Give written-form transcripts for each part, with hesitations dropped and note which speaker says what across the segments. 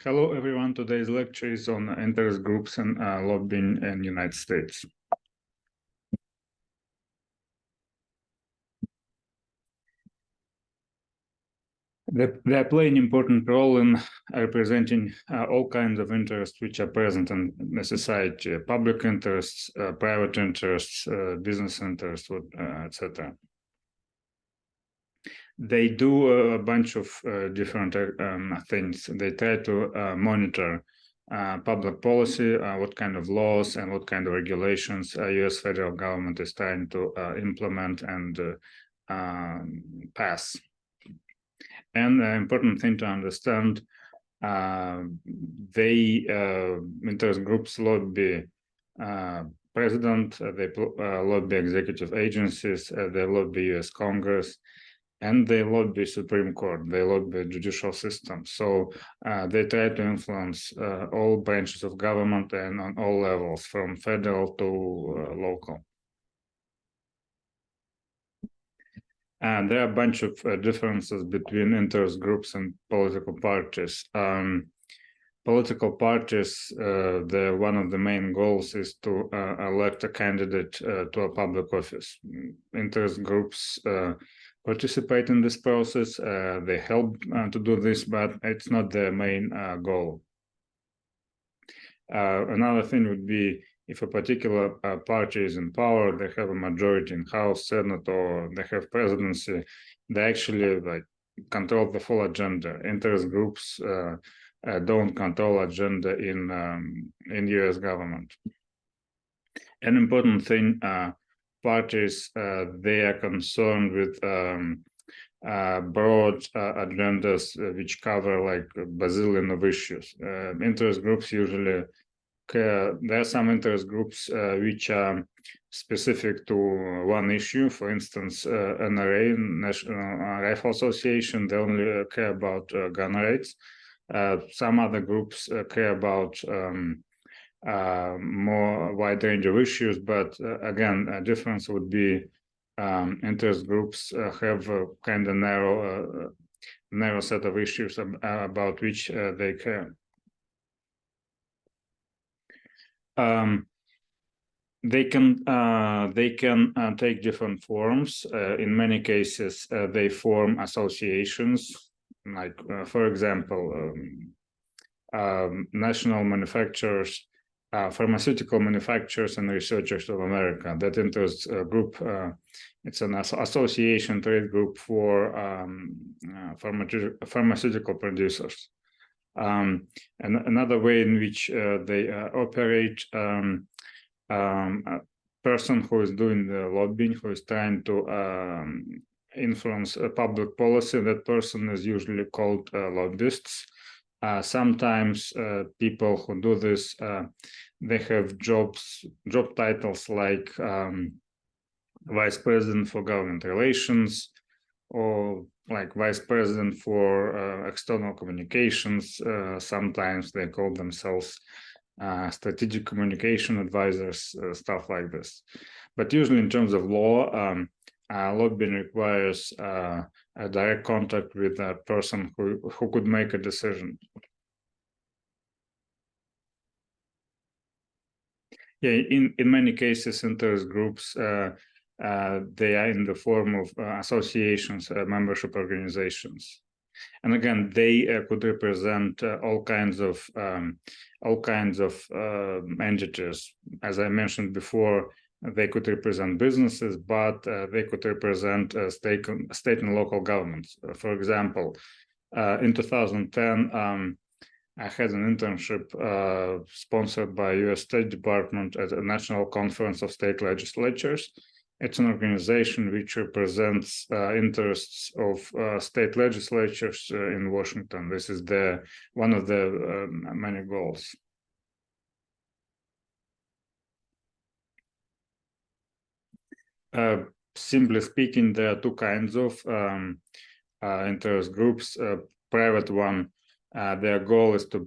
Speaker 1: Hello, everyone. Today's lecture is on interest groups and lobbying in the United States. They play an important role in representing all kinds of interests which are present in the society: public interests, private interests, business interests, etc. They do a bunch of different things. They try to monitor public policy, what kind of laws and what kind of regulations U.S. federal government is trying to implement and pass. And the important thing to understand, interest groups lobby president, they lobby executive agencies, they lobby U.S. Congress, and they lobby Supreme Court, they lobby judicial system. So they try to influence all branches of government and on all levels, from federal to local. And there are a bunch of differences between interest groups and political parties. Political parties, one of the main goals is to elect a candidate to a public office. Interest groups participate in this process. They help to do this, but it's not their main goal. Another thing would be if a particular party is in power, they have a majority in House, Senate, or they have presidency, they actually control the full agenda. Interest groups don't control agenda in U.S. government. An important thing, parties, they are concerned with broad agendas which cover like a bazillion of issues. Interest groups usually care. There are some interest groups which are specific to one issue. For instance, NRA, National Rifle Association, they only care about gun rights. Some other groups care about more wide range of issues, but again, a difference would be interest groups have a kind of narrow set of issues about which they care. They can take different forms. In many cases, they form associations. Like, for example, national manufacturers, pharmaceutical manufacturers and researchers of America. That interest group, it's an association trade group for pharmaceutical producers. And another way in which they operate, a person who is doing the lobbying, who is trying to influence public policy, that person is usually called lobbyists. Sometimes people who do this, they have job titles like Vice President for Government Relations, or like Vice President for External Communications. Sometimes they call themselves Strategic Communication Advisors, stuff like this. But usually in terms of law, lobbying requires a direct contact with a person who could make a decision. Yeah, in many cases, interest groups, they are in the form of associations, membership organizations. And again, they could represent all kinds of entities. As I mentioned before, they could represent businesses, but they could represent state and local governments. For example, in 2010, I had an internship sponsored by U.S. State Department at a National Conference of State Legislatures. It's an organization which represents interests of state legislatures in Washington. This is one of the many goals. Simply speaking, there are two kinds of interest groups. Private one, their goal is to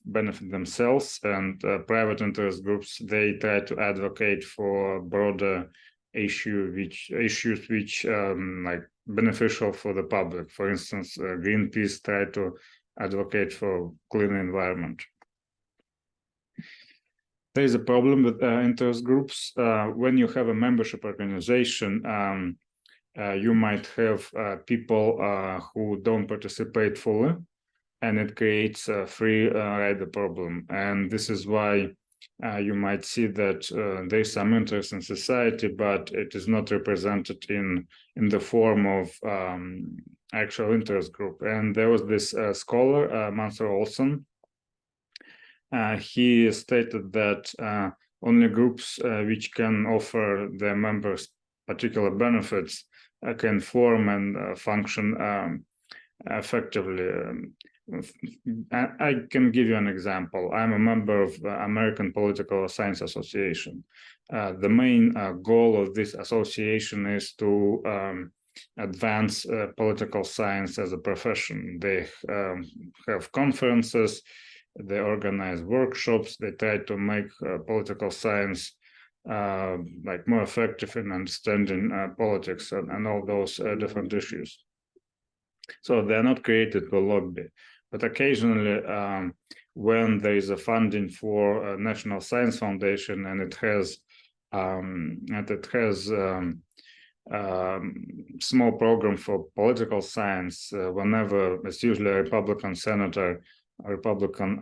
Speaker 1: benefit themselves, and private interest groups, they try to advocate for broader issues which like beneficial for the public. For instance, Greenpeace try to advocate for clean environment. There is a problem with interest groups. When you have a membership organization, you might have people who don't participate fully, and it creates a free rider problem. And this is why you might see that there's some interest in society, but it is not represented in the form of actual interest group. And there was this scholar, Mansur Olson. He stated that only groups which can offer their members particular benefits can form and function effectively. I can give you an example. I'm a member of the American Political Science Association. The main goal of this association is to advance political science as a profession. They have conferences, they organize workshops, they try to make political science like more effective in understanding politics and all those different issues. So they're not created to lobby, but occasionally when there is a funding for a National Science Foundation and it has small program for political science, whenever it's usually a Republican senator, a Republican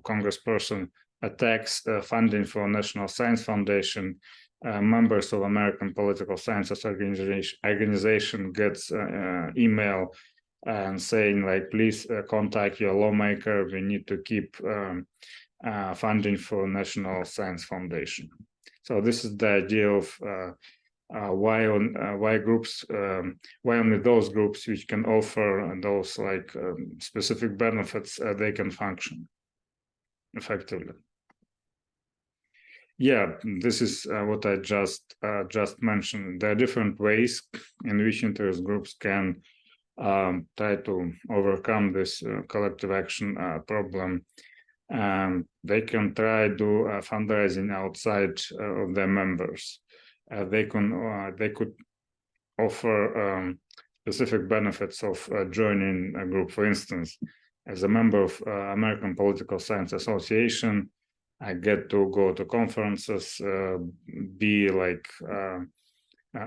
Speaker 1: congressperson attacks funding for National Science Foundation, members of American Political Sciences organization gets email and saying like, please contact your lawmaker. We need to keep funding for National Science Foundation. So this is the idea of why only those groups which can offer those like specific benefits they can function effectively. Yeah, this is what I just mentioned. There are different ways in which interest groups can try to overcome this collective action problem. They can try to fundraising outside of their members. They could offer specific benefits of joining a group. For instance, as a member of American Political Science Association, I get to go to conferences, be like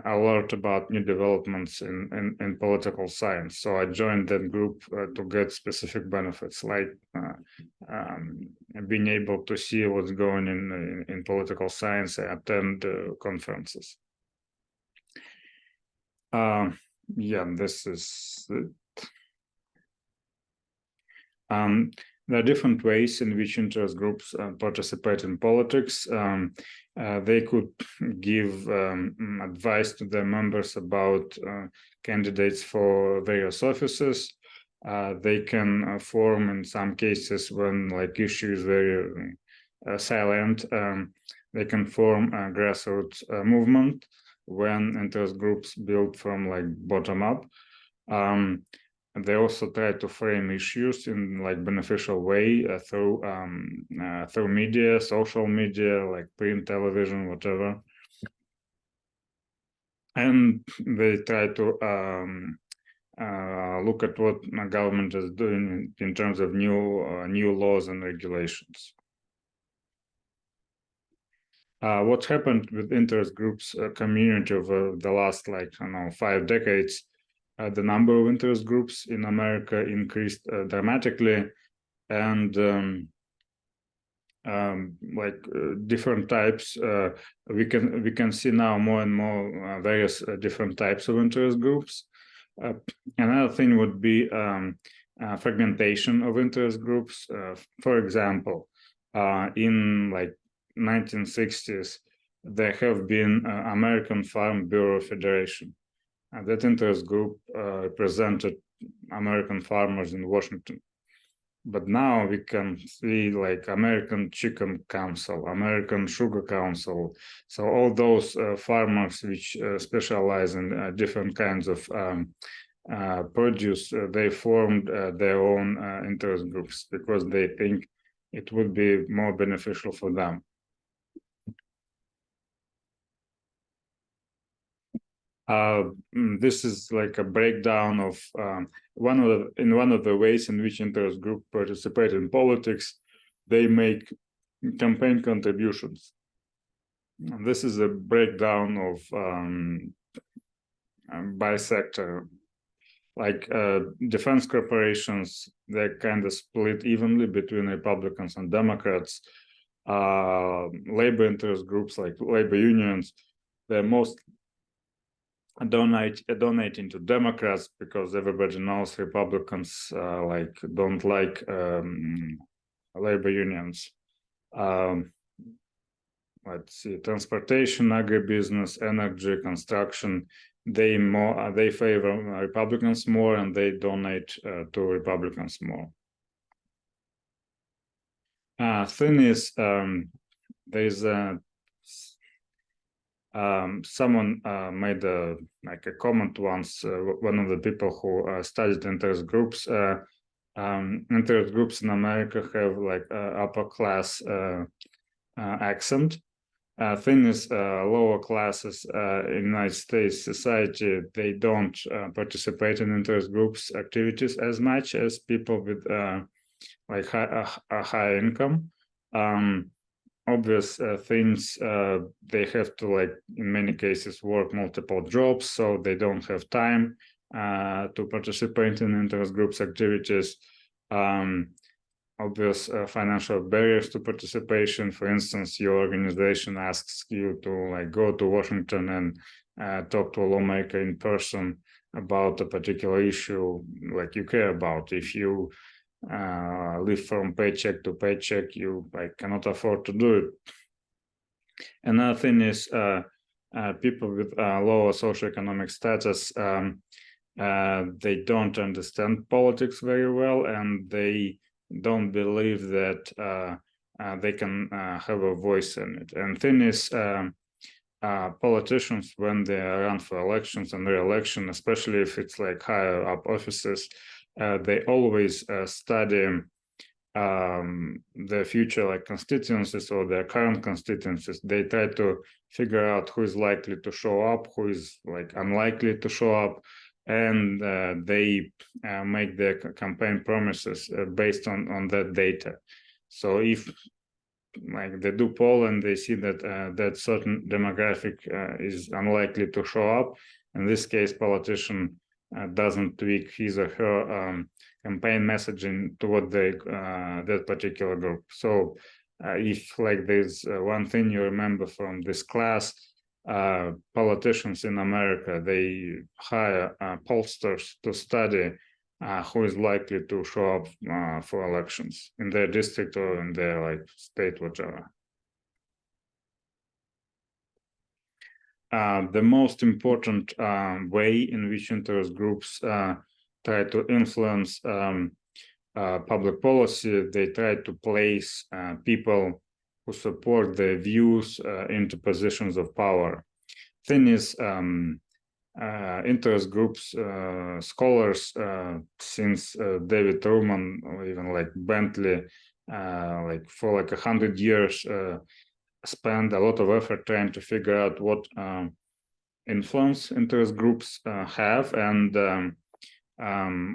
Speaker 1: alert about new developments in political science. So I joined that group to get specific benefits, like being able to see what's going in political science and attend conferences. Yeah, this is it. There are different ways in which interest groups participate in politics. They could give advice to their members about candidates for various offices. They can form, in some cases, when like issue is very silent, they can form a grassroots movement when interest groups build from like bottom up. They also try to frame issues in like beneficial way through media, social media, like print, television, whatever. And they try to look at what the government is doing in terms of new laws and regulations. What happened with interest groups community over the last 5 decades? The number of interest groups in America increased dramatically, and different types. We can see now more and more various different types of interest groups. Another thing would be fragmentation of interest groups. For example, in 1960s, there have been American Farm Bureau Federation. That interest group represented American farmers in Washington. But now we can see like American Chicken Council, American Sugar Council. So all those farmers which specialize in different kinds of produce, they formed their own interest groups because they think it would be more beneficial for them. This is like a breakdown of one of the ways in which interest groups participate in politics. They make campaign contributions. And this is a breakdown of by sector. Like defense corporations, they're kind of split evenly between Republicans and Democrats. Labor interest groups like labor unions, they're most donating to Democrats because everybody knows Republicans don't like labor unions. Let's see, transportation, agribusiness, energy, construction. They favor Republicans more, and they donate to Republicans more. Thing is, there is someone made a comment once. One of the people who studied interest groups. Interest groups in America have like upper class accent. Thing is, lower classes in United States society, they don't participate in interest groups activities as much as people with like a high income. Obvious things, they have to, like in many cases, work multiple jobs, so they don't have time to participate in interest groups activities. Obvious financial barriers to participation. For instance, your organization asks you to like go to Washington and talk to a lawmaker in person about a particular issue like you care about. If you live from paycheck to paycheck, you like cannot afford to do it. Another thing is people with lower socioeconomic status, they don't understand politics very well, and they don't believe that they can have a voice in it. And thing is, politicians, when they run for elections and re-election, especially if it's like higher up offices, they always study their future like constituencies or their current constituencies. They try to figure out who is likely to show up, who is like unlikely to show up, and they make their campaign promises based on that data. So if like they do poll and they see that that certain demographic is unlikely to show up, in this case, politician doesn't tweak his or her campaign messaging toward that particular group. So if like there's one thing you remember from this class, politicians in America, they hire pollsters to study who is likely to show up for elections in their district or in their like state, whatever. The most important way in which interest groups try to influence public policy, they try to place people who support their views into positions of power. Thing is, interest groups, scholars since David Truman or even like Bentley, like for like 100 years, spend a lot of effort trying to figure out what influence interest groups have and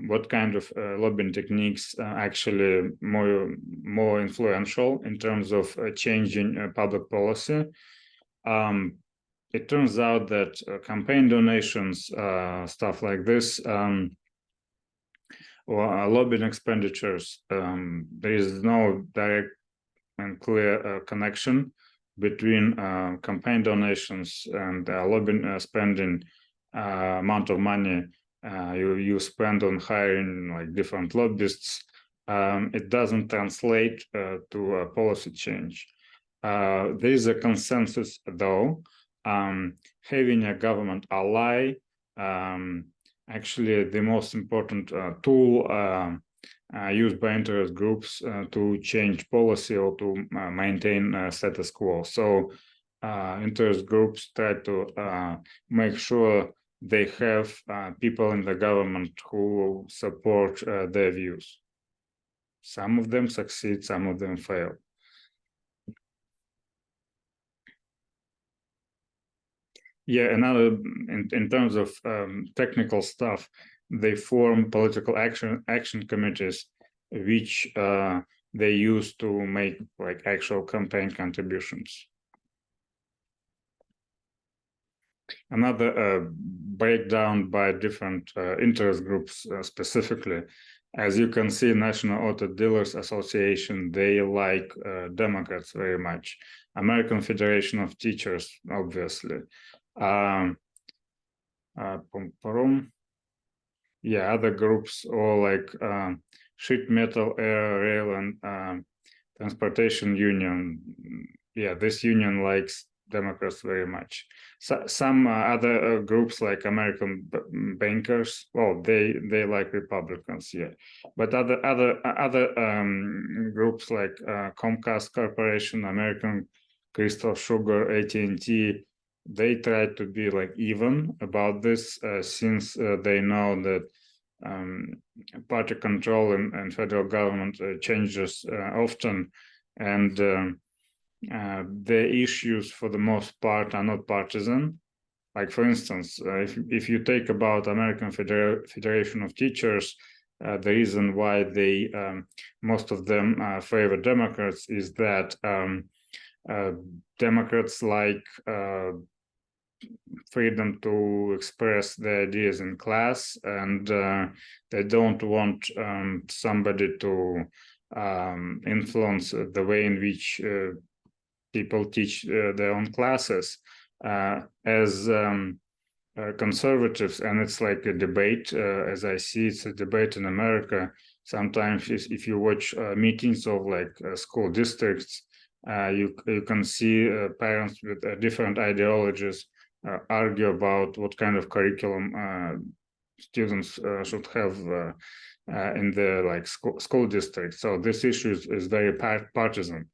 Speaker 1: what kind of lobbying techniques actually more influential in terms of changing public policy. It turns out that campaign donations, stuff like this, or lobbying expenditures, there is no direct and clear connection between campaign donations and lobbying spending amount of money you spend on hiring like different lobbyists. It doesn't translate to a policy change. There is a consensus, though, having a government ally, actually the most important tool used by interest groups to change policy or to maintain status quo. So interest groups try to make sure they have people in the government who support their views. Some of them succeed, some of them fail. Yeah, another in terms of technical stuff, they form political action committees, which they use to make like actual campaign contributions. Another breakdown by different interest groups specifically. As you can see, National Auto Dealers Association, they like Democrats very much. American Federation of Teachers, obviously. Yeah, other groups all like Sheet Metal, Air, Rail, and Transportation Union. Yeah, this union likes Democrats very much. So, some other groups like American bankers, well, they like Republicans, yeah. But other groups like Comcast Corporation, American Crystal Sugar, AT&T, they try to be like even about this since they know that party control and federal government changes often, and the issues for the most part are not partisan. Like for instance, if you take about American Federation of Teachers, the reason why they most of them favor Democrats is that Democrats like freedom to express their ideas in class, and they don't want somebody to influence the way in which people teach their own classes. As conservatives, and it's like a debate, as I see, it's a debate in America. Sometimes if you watch meetings of like school districts, you can see parents with different ideologies argue about what kind of curriculum students should have in the like school district. So this issue is very partisan.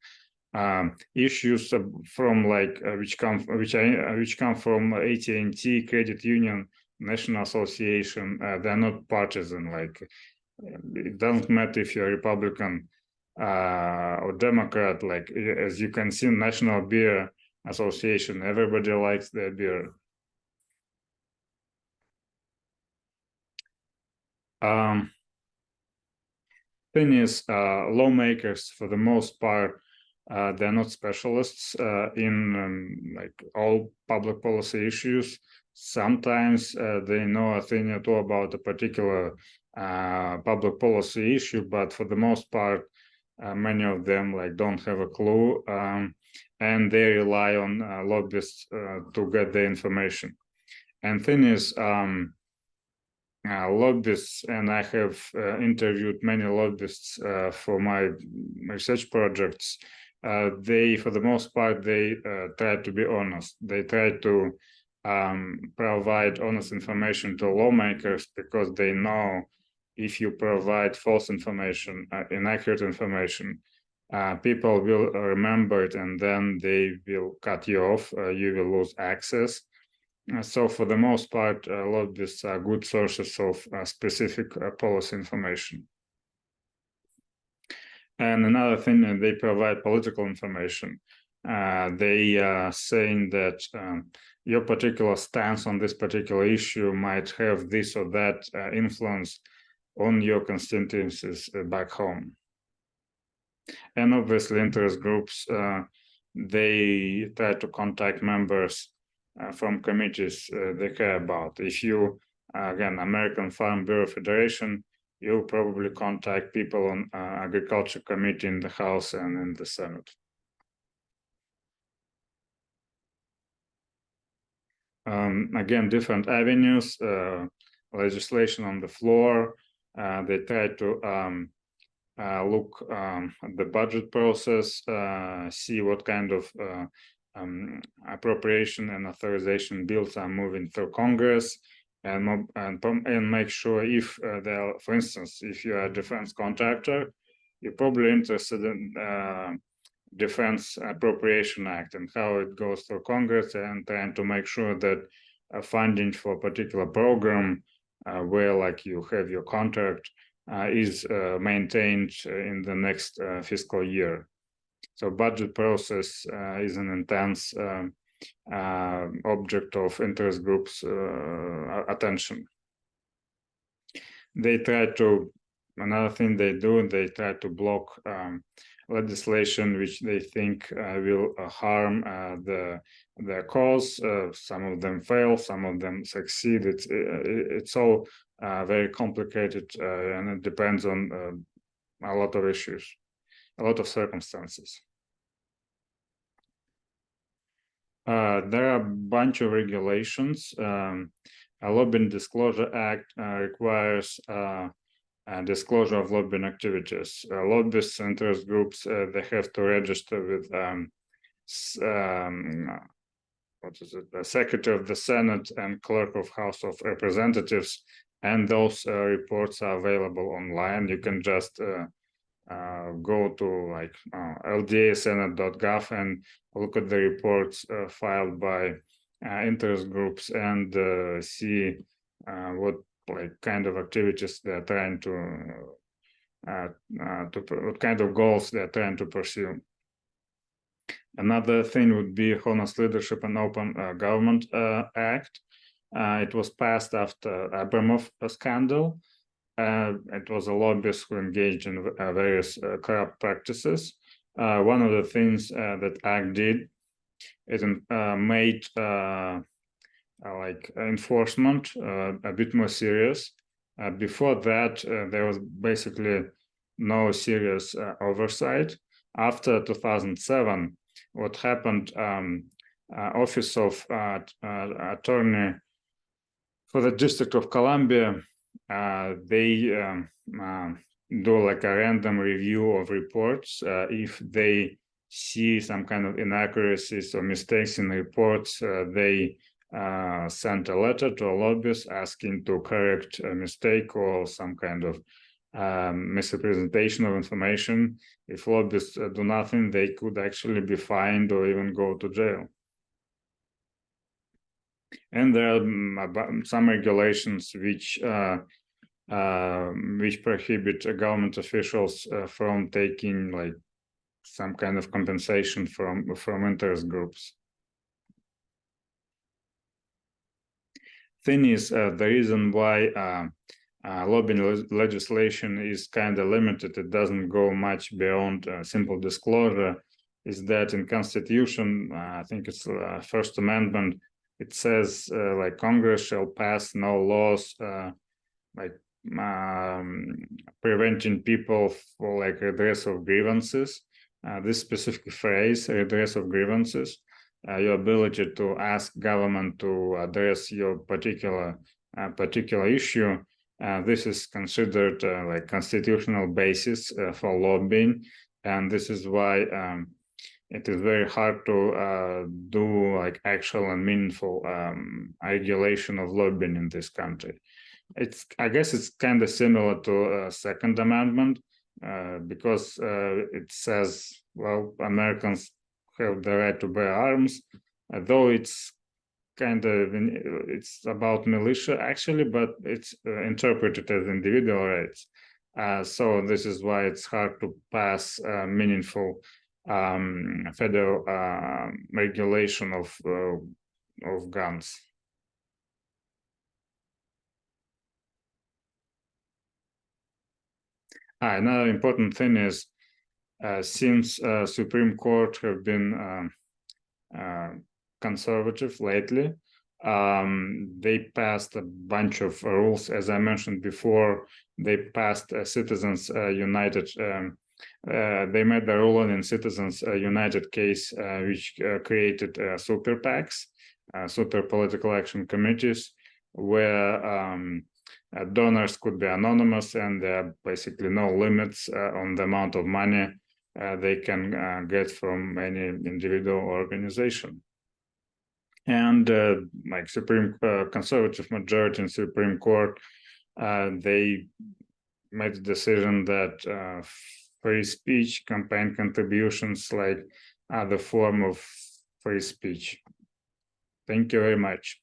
Speaker 1: Issues from like which come from AT&T, Credit Union, National Association, they're not partisan. Like it doesn't matter if you're Republican or Democrat. Like as you can see, National Beer Association, everybody likes their beer. Thing is, lawmakers for the most part, they're not specialists in like all public policy issues. Sometimes they know a thing or two about a particular public policy issue, but for the most part, many of them like don't have a clue, and they rely on lobbyists to get the information. And thing is, lobbyists, and I have interviewed many lobbyists for my research projects. They, for the most part, they try to be honest. They try to provide honest information to lawmakers because they know if you provide false information, inaccurate information, people will remember it and then they will cut you off. You will lose access. So for the most part, a lot of these are good sources of specific policy information. And another thing, they provide political information. They are saying that your particular stance on this particular issue might have this or that influence on your constituencies back home. And obviously interest groups, they try to contact members from committees they care about. If you, again, American Farm Bureau Federation, you'll probably contact people on Agriculture Committee in the House and in the Senate. Again, different avenues, legislation on the floor. They try to look at the budget process, see what kind of appropriation and authorization bills are moving through Congress, and make sure if there, for instance, if you are a defense contractor, you're probably interested in Defense Appropriation Act and how it goes through Congress, and trying to make sure that funding for a particular program where like you have your contract is maintained in the next fiscal year. So budget process is an intense object of interest groups' attention. They try to, another thing they do, they try to block legislation which they think will harm the cause. Some of them fail, some of them succeed. It's all very complicated, and it depends on a lot of issues, a lot of circumstances. There are a bunch of regulations. A Lobbying Disclosure Act requires disclosure of lobbying activities. Lobbyists and interest groups, they have to register with the Secretary of the Senate and Clerk of House of Representatives, and those reports are available online. You can just go to like ldasenate.gov and look at the reports filed by interest groups and see what kind of activities they're trying to what kind of goals they're trying to pursue. Another thing would be Honest Leadership and Open Government Act. It was passed after Abramov scandal. It was a lobbyist who engaged in various corrupt practices. One of the things that ACT did, it made enforcement a bit more serious. Before that, there was basically no serious oversight. After 2007, what happened, Office of Attorney for the District of Columbia, they do like a random review of reports. If they see some kind of inaccuracies or mistakes in reports, they sent a letter to a lobbyist asking to correct a mistake or some kind of misrepresentation of information. If lobbyists do nothing, they could actually be fined or even go to jail. And there are some regulations which prohibit government officials from taking like some kind of compensation from interest groups. Thing is, the reason why lobbying legislation is kind of limited, it doesn't go much beyond simple disclosure, is that in Constitution, I think it's First Amendment, it says like Congress shall pass no laws preventing people for like redress of grievances. This specific phrase, redress of grievances, your ability to ask government to address your particular issue, this is considered like constitutional basis for lobbying, and this is why it is very hard to do like actual and meaningful regulation of lobbying in this country. I guess it's kind of similar to Second Amendment because it says, well, Americans have the right to bear arms, though it's kind of, it's about militia actually, but it's interpreted as individual rights. So this is why it's hard to pass meaningful federal regulation of guns. Another important thing is, since Supreme Court have been conservative lately, they passed a bunch of rules. As I mentioned before, they passed Citizens United. They made the ruling in Citizens United case, which created super PACs, super political action committees, where donors could be anonymous, and there are basically no limits on the amount of money they can get from any individual organization. And like conservative majority in Supreme Court, they made the decision that free speech, campaign contributions, like, are the form of free speech. Thank you very much.